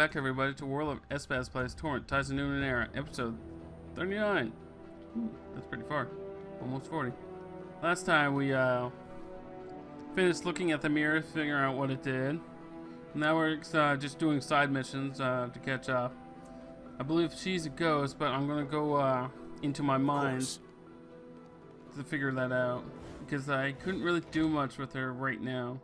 back everybody to Warlord of SBAS plays Torment, Ties of Numenera, episode 39. Ooh, that's pretty far. Almost 40. Last time we finished looking at the mirror, figuring out what it did. Now we're just doing side missions to catch up. I believe she's a ghost, but I'm gonna go into my mind to figure that out. Because I couldn't really do much with her right now.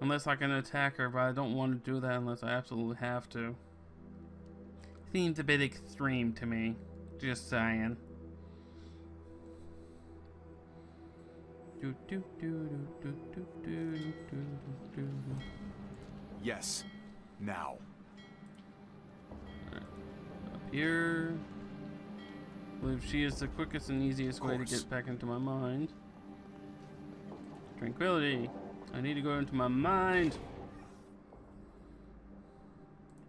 Unless I can attack her, but I don't want to do that unless I absolutely have to. Seems a bit extreme to me. Just saying. Yes. Now. Right. Up here. I believe she is the quickest and easiest way to get back into my mind. Tranquility. I need to go into my mind.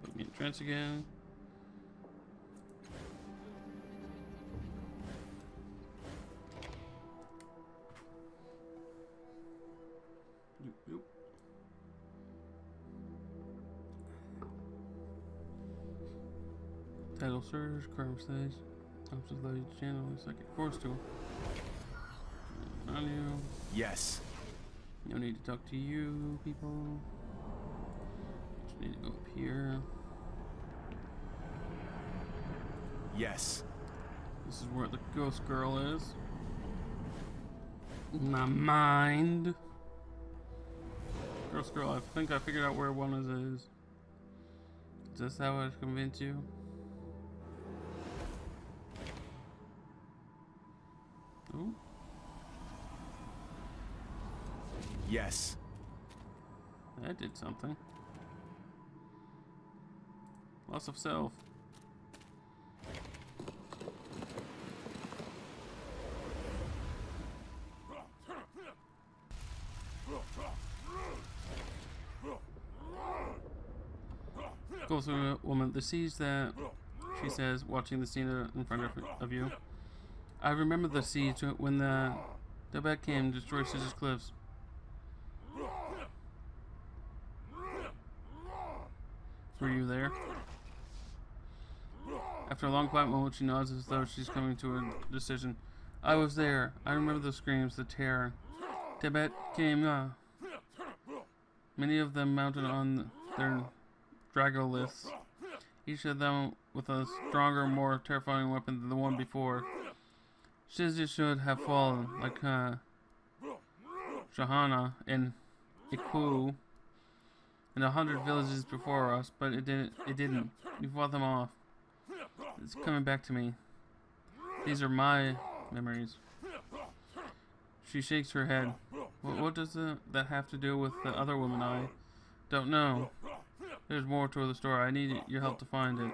Put me in trance again. Yoop. Title surge, crime stage. I'm just letting you channel a second force to. On you. Yes. No need to talk to you people. Just need to go up here. Yes. This is where the ghost girl is. In my mind. Ghost girl, I think I figured out where one is. Is this how I convince you? Ooh. Yes. That did something. Loss of self. Goes to a woman. The siege that she says, watching the scene in front of you. I remember the siege when the Torment came and destroyed Scissors Cliffs. Were you there? After a long quiet moment, she nods as though she's coming to a decision. I was there. I remember the screams, the terror. Torment came. Many of them mounted on their dragoliths, each of them with a stronger, more terrifying weapon than the one before. Scissors should have fallen, like Shahana and Iku and 100 villages before us, but it didn't. We fought them off. It's coming back to me. These are my memories. She shakes her head. What does that have to do with the other woman? I don't know. There's more to the story. I need your help to find it.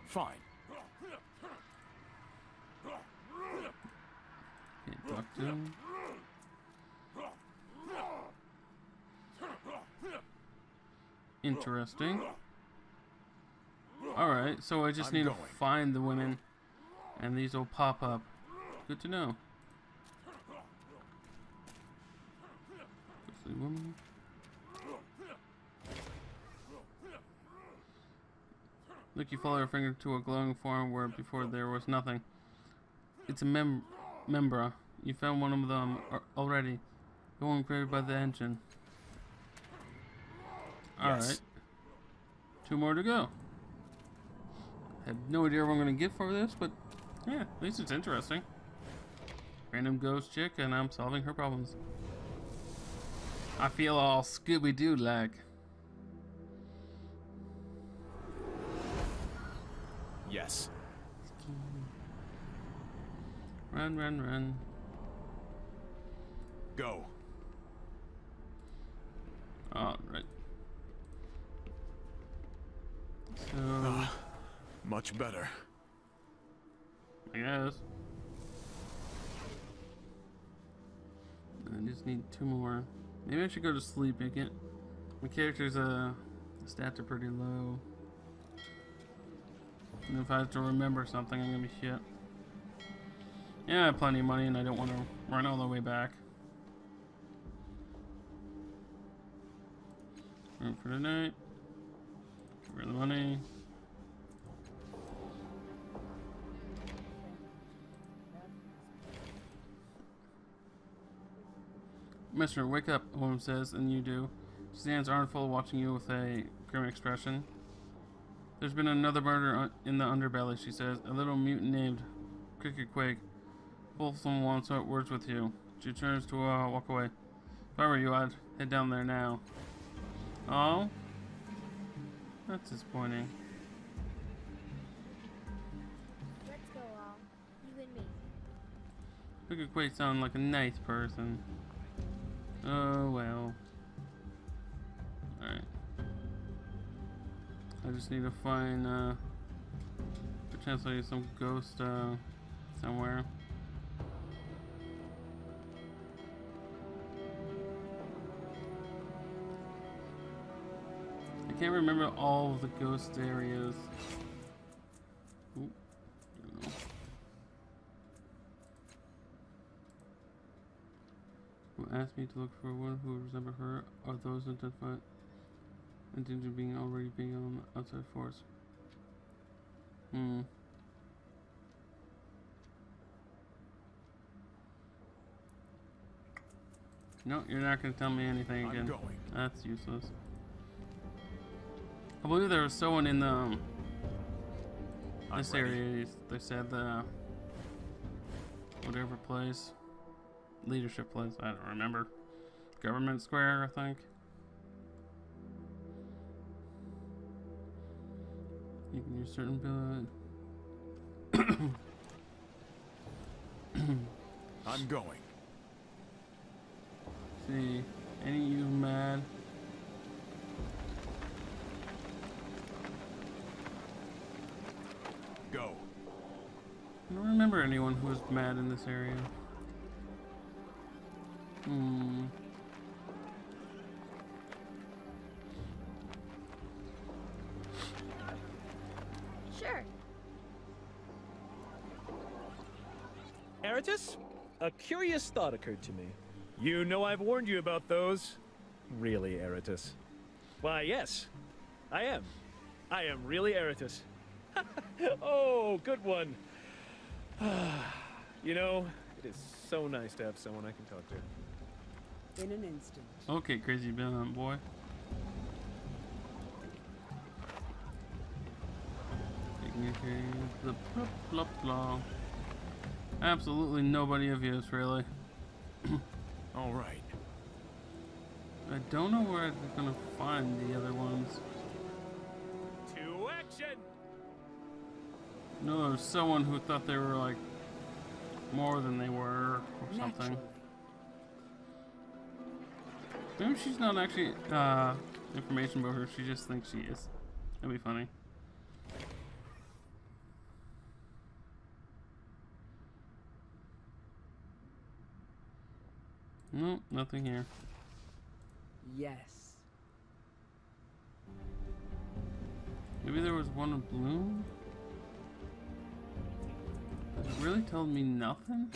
Fine. Can't talk to him. Interesting. Alright, so I just need to find the women, and these will pop up. Good to know. Woman. Look, you follow your finger to a glowing form where before there was nothing. It's a membra. You found one of them already. The one created by the engine. Alright. Yes. 2 more to go. I have no idea what I'm going to get for this, but yeah, at least it's interesting. Random ghost chick, and I'm solving her problems. I feel all Scooby-Doo like. Yes. Run, run, run. Go. Alright. So... much better. I guess. I just need 2 more. Maybe I should go to sleep again. My character's stats are pretty low. And if I have to remember something, I'm gonna be shit. Yeah, I have plenty of money and I don't want to run all the way back. Room for the night. Give her the money. Mister, wake up, a woman says, and you do. She stands arm full, watching you with a grim expression. There's been another murder in the underbelly, she says. A little mutant named Cricket Quake. Both of them wants words with you. She turns to walk away. If I were you, I'd head down there now. Oh? That's disappointing. Let's go all. You and me. Cricket Quake sounds like a nice person. Oh well. Alright. I just need to find potentially some ghost somewhere. I can't remember all of the ghost areas. Ooh, there we go. Who asked me to look for one who resembled her, or those identified in danger of being already being on the outside force. No, you're not going to tell me anything again. I'm going. That's useless. I believe there was someone in the this area. They said the whatever place, leadership place. I don't remember. Government Square, I think. You can use certain build. I'm going. See, any of you mad? Go. I don't remember anyone who was mad in this area. Sure. Aratus, a curious thought occurred to me. You know I've warned you about those. Really, Aratus? Why, yes. I am. I am really Aratus. Oh, good one. You know, it is so nice to have someone I can talk to. In an instant. Okay, crazy boy. The blah blah blah. Absolutely nobody of use, really. All right. I don't know where I'm gonna find the other ones. To action! No, there was someone who thought they were like more than they were, or something. Naturally. Maybe she's not actually information about her. She just thinks she is. That'd be funny. Nope, nothing here. Yes. Maybe there was one in Bloom? Does it really tell me nothing?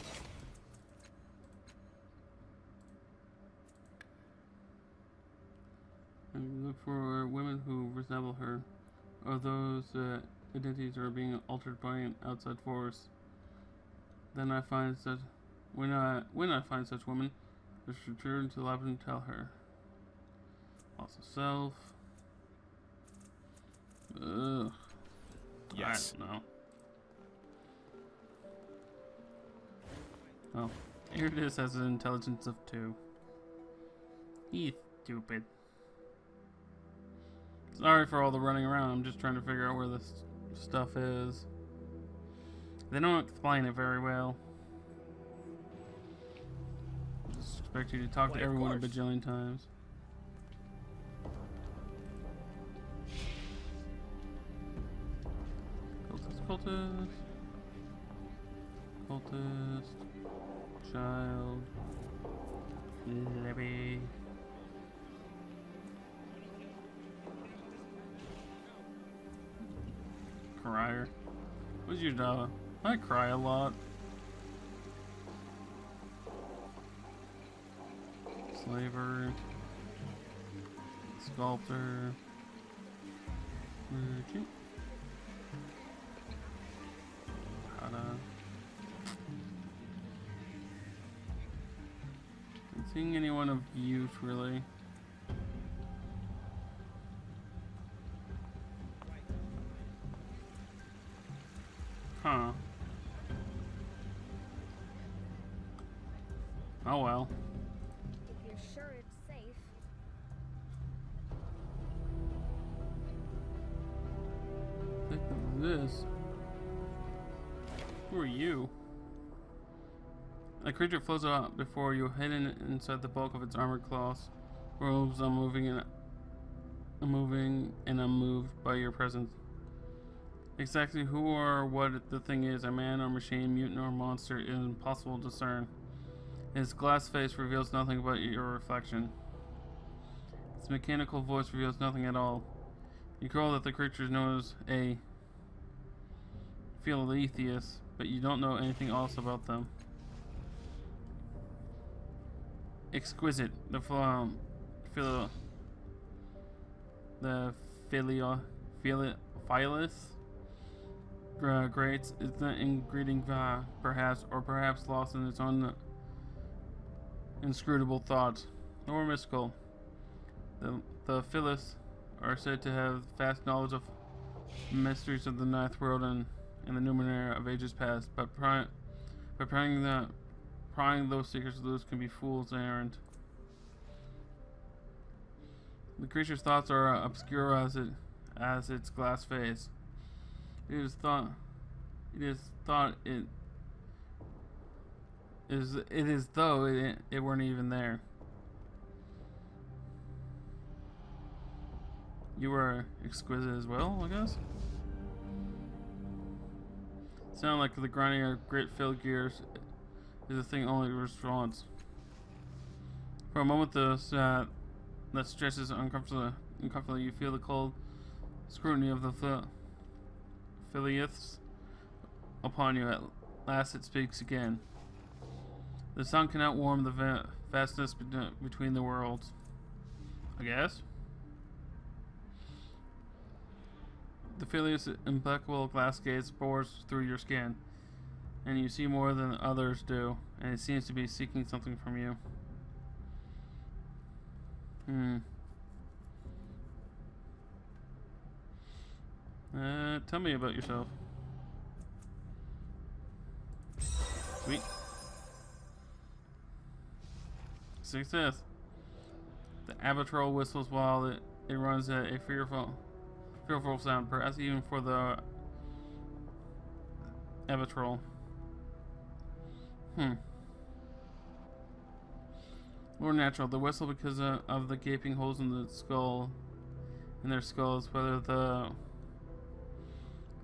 And look for women who resemble her, or those identities are being altered by an outside force. Then I find such when I find such women, I should return to the lab and tell her. Loss of self. Ugh. Yes. I don't know. Oh, Iridis has an intelligence of 2. He's stupid. Sorry for all the running around. I'm just trying to figure out where this stuff is. They don't explain it very well. Just expect you to talk Why, to of everyone a course. bajillion times. Cultist. Cultist. Child. Libby. Crier. What's your job? I cry a lot. Slaver. Sculptor. Merchant. Not seeing anyone of use really. Huh. Oh well. If you're sure it's safe. Look at this. Who are you? A creature floats out before you, hidden inside the bulk of its armored claws. Robes unmoving and unmoved by your presence. Exactly who or what the thing is, a man or machine, mutant or monster, is impossible to discern. Its glass face reveals nothing but your reflection. Its mechanical voice reveals nothing at all. You recall that the creature is known as a Philetheus, but you don't know anything else about them. Exquisite. The Philus greats is the ingredient perhaps, or perhaps lost in its own inscrutable thoughts, or mystical. The Philus are said to have vast knowledge of mysteries of the ninth world and the Numenera of ages past, but prying those secrets loose can be fool's errand. The creature's thoughts are obscure as its glass face. It is thought it is though it weren't even there. You were exquisite as well, I guess. Sound like the grinding of grit-filled gears is a thing only response. For a moment, that stretches uncomfortably. You feel the cold scrutiny of the Phileus upon you. At last, it speaks again. The sun cannot warm the vastness between the worlds. I guess. The Phileus' impeccable glass gaze bores through your skin, and you see more than others do, and it seems to be seeking something from you. Tell me about yourself. Sweet. Success. The albatross whistles while it runs at a fearful sound, perhaps even for the albatross. More natural. The whistle because of the gaping holes in their skulls. Whether the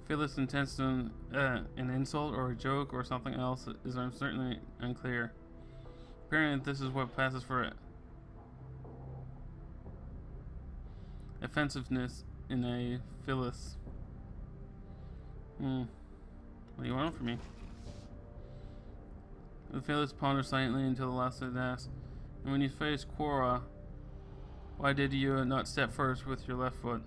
Phyllis intends an insult or a joke or something else is certainly unclear. Apparently, this is what passes for offensiveness in a Phyllis. What do you want from me? The Phyllis ponders silently until the last is asked. And when you face Quora, why did you not step first with your left foot?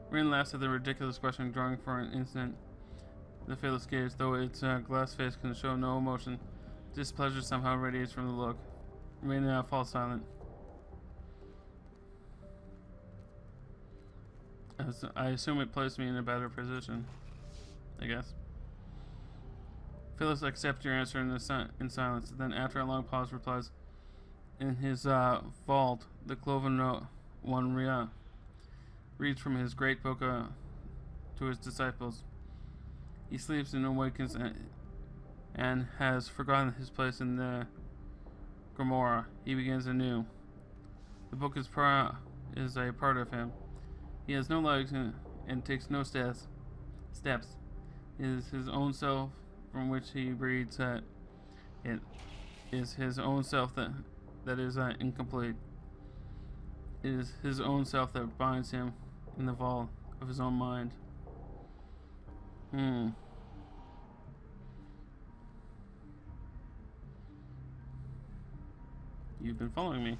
Rin laughs at the ridiculous question, drawing for an instant. The Phyllis gaze, though its glass face can show no emotion. Displeasure somehow radiates from the look. Rin falls silent. I assume it placed me in a better position. I guess. Phyllis accepts your answer in silence. Then, after a long pause, replies, "In his vault, the Cloven One reads from his great book to his disciples. He sleeps and awakens and has forgotten his place in the Grimoire. He begins anew. The book is a part of him. He has no legs and takes no steps. It is his own self from which he breathes. It is his own self that is incomplete. It is his own self that binds him in the vault of his own mind." You've been following me.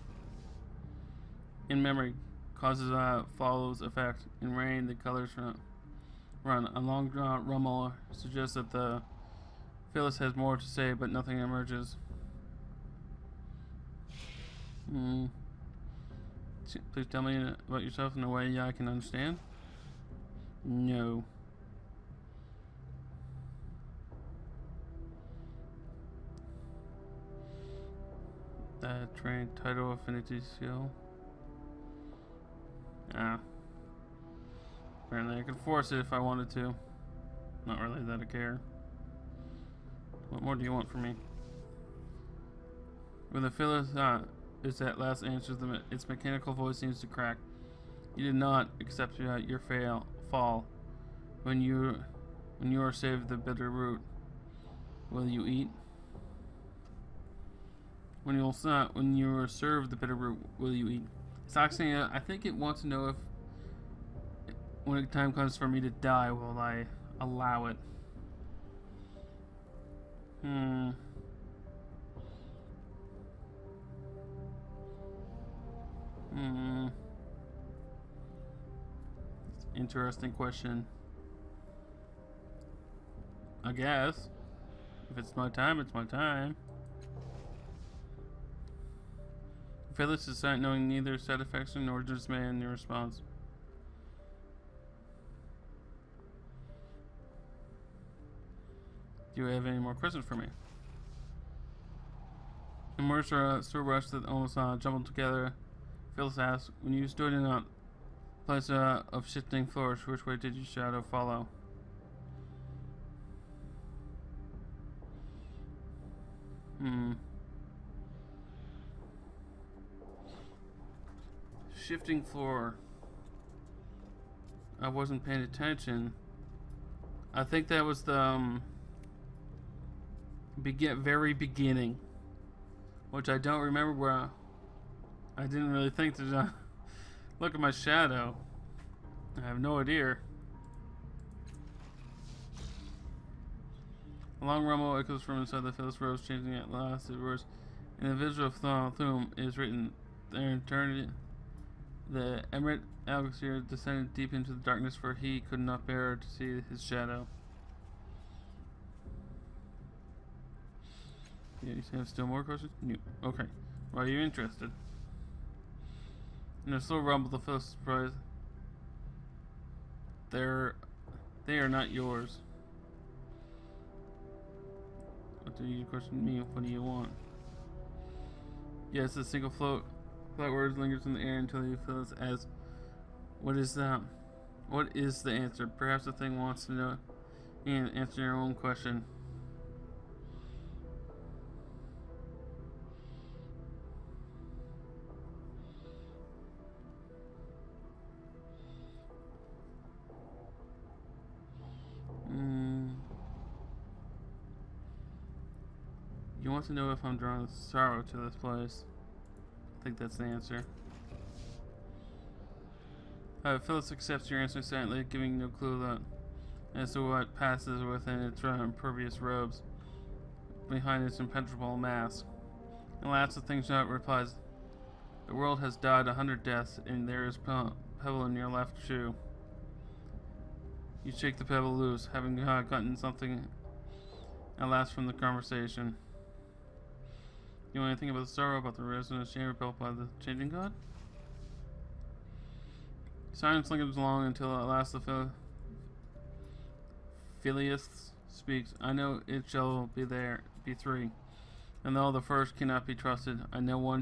in memory causes a follows effect. In rain, the colors run. A long rumble suggests that the Phyllis has more to say, but nothing emerges. Please tell me about yourself in a way I can understand. No. Train title affinity skill. Apparently I could force it if I wanted to. Not really that I care. What more do you want from me? When the Phyllis is at last answers its mechanical voice seems to crack. You did not accept your fall. When you are saved the bitter root, will you eat? When you are served the bitter root, will you eat? It's asking. I think it wants to know if, when the time comes for me to die, will I allow it? Interesting question. I guess. If it's my time, it's my time. Phyllis is silent, knowing neither satisfaction nor dismay in your response. Do you have any more questions for me? And words are so rushed that almost jumbled together. Phyllis asked, when you stood in a place of shifting floors, which way did your shadow follow? Shifting floor. I wasn't paying attention. I think that was the very beginning, which I don't remember where. I didn't really think to look at my shadow. I have no idea. A long rumble echoes from inside the Phyllis Rose, changing at last. It was in the visual Thum is written there in eternity. The Emirate Alexir descended deep into the darkness, for he could not bear to see his shadow. Yeah, you have still more questions? No. Okay. Why are you interested? In a slow rumble, the Phyllis is surprised. They are not yours. What do you question me? What do you want? Yes, a single flat word lingers in the air until you feel it as, what is that? What is the answer? Perhaps the thing wants to know and answer your own question. You want to know if I'm drawing sorrow to this place. I think that's the answer. Phyllis accepts your answer silently, giving no clue as to what passes within its impervious robes, behind its impenetrable mask. And last, the thing shot replies, the world has died 100 deaths, and there is pebble in your left shoe. You shake the pebble loose, having gotten something at last from the conversation. You know anything about the sorrow, about the resonant chamber built by the changing god? Silence lingers long until at last the Phileas speaks. I know it shall be three. And though the first cannot be trusted, I know one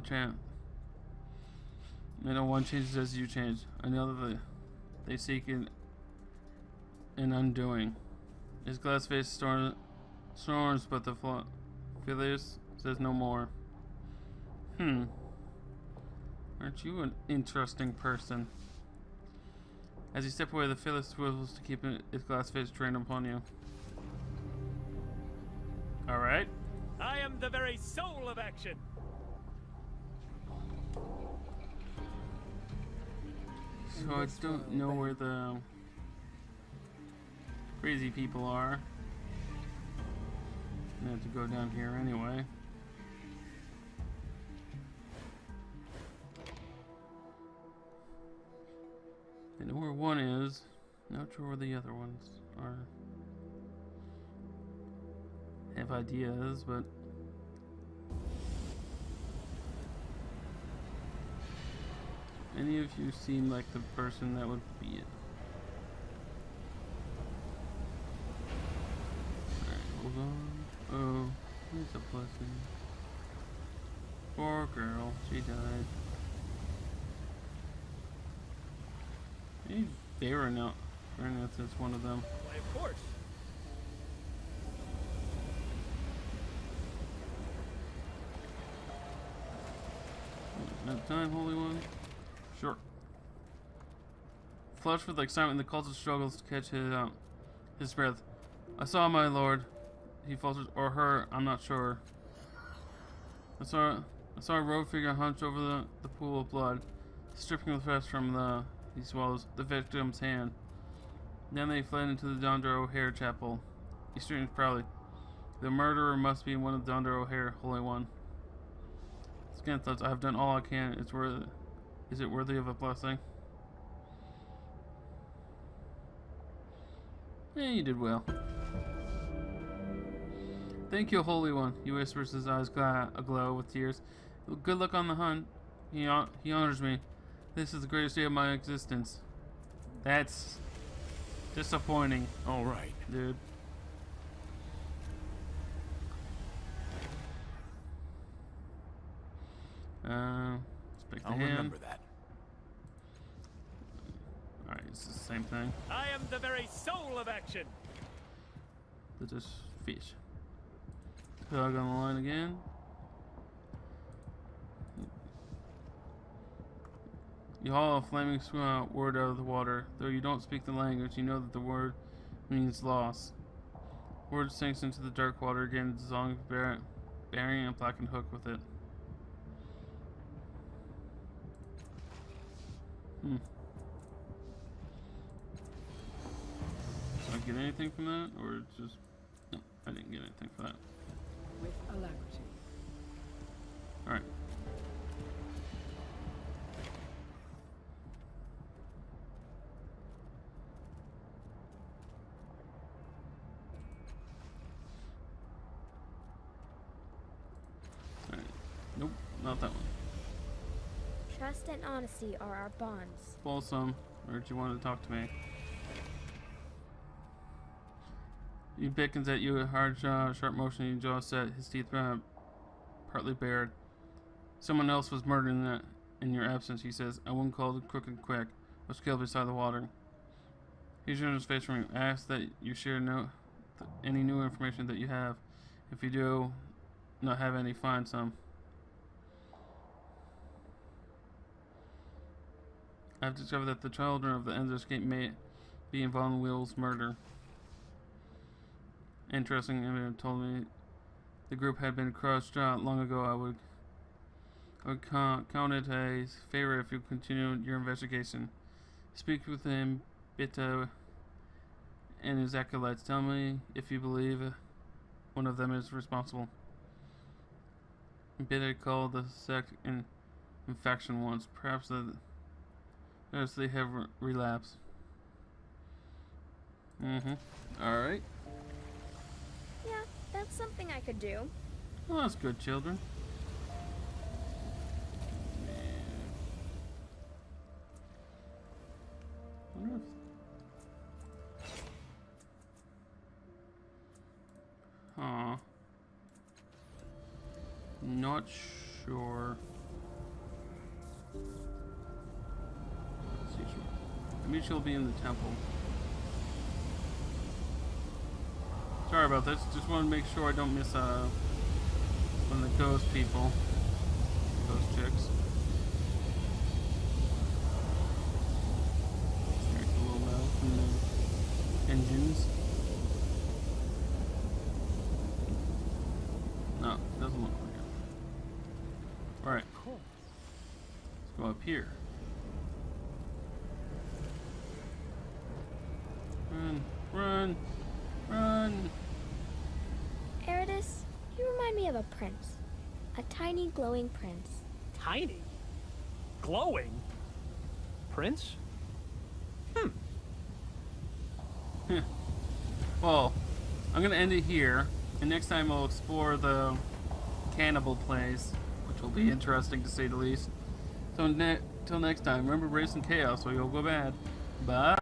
changes as you change. I know that they seek an undoing. His glass face storms, but the Phileas says no more. Aren't you an interesting person? As you step away, the Phyllis swivels to keep its glass face trained upon you. Alright. I am the very soul of action. So I don't know where the crazy people are. I have to go down here anyway. I know where one is. Not sure where the other ones are. Have ideas, but any of you seem like the person that would be it. Alright, hold on. Oh, it's a blessing. Poor girl, she died. Maybe Baroness is one of them. Why, of course. Enough time, Holy One? Sure. Flushed with excitement, the cultist struggles to catch his breath. I saw my lord. He falters, or her, I'm not sure. I saw a robed figure hunched over the pool of blood, stripping the flesh from he swallows the victim's hand. Then they fled into the Dondra O'Hare chapel. He screams proudly. The murderer must be one of the Dondra O'Hare, Holy One. Scan thoughts, I have done all I can. Is it worthy of a blessing? Yeah, you did well. Thank you, Holy One, he whispers, his eyes aglow with tears. Good luck on the hunt. He honors me. This is the greatest day of my existence. That's disappointing. All right. Dude. Let's pick the I'll hand. remember that. Alright, it's the same thing. I am the very soul of action. Let's just fish. Hug on the line again. You haul a flaming word out of the water. Though you don't speak the language, you know that the word means loss. Word sinks into the dark water again, dissolving, bearing a blackened hook with it. Did I get anything from that? Or just... No, I didn't get anything for that. With alacrity. Alright. Alright. Nope, not that one. Trust and honesty are our bonds. Folsom, or did you want to talk to me? He beckons at you, a hard, sharp motion, your jaw set, his teeth partly bared. Someone else was murdered in your absence, he says. I wouldn't call it crooked quick, was killed beside the water. He turns his face from you. Ask that you share any new information that you have. If you do not have any, find some. I've discovered that the children of the Endless Gate may be involved in Will's murder. Interesting, and told me the group had been crushed long ago. I would count it a favor if you continue your investigation. Speak with him, Bitta, and his acolytes. Tell me if you believe one of them is responsible. Bitta called the sect in faction once. Perhaps they have relapsed. Alright. Yeah, that's something I could do. Well, that's good, children. Wonder if... Huh. Not sure. Let's see. Maybe she'll be in the temple. Sorry about this. Just want to make sure I don't miss one of the ghost people. Ghost chicks. There's a little bell from the engines. No, doesn't look like it. Alright. Cool. Let's go up here. Run, run, run! Eridus, you remind me of a prince. A tiny glowing prince. Tiny? Glowing? Prince? Well, I'm gonna end it here, and next time we'll explore the cannibal place, which will be interesting to say the least. So till next time, remember race and chaos, or you'll go bad. Bye.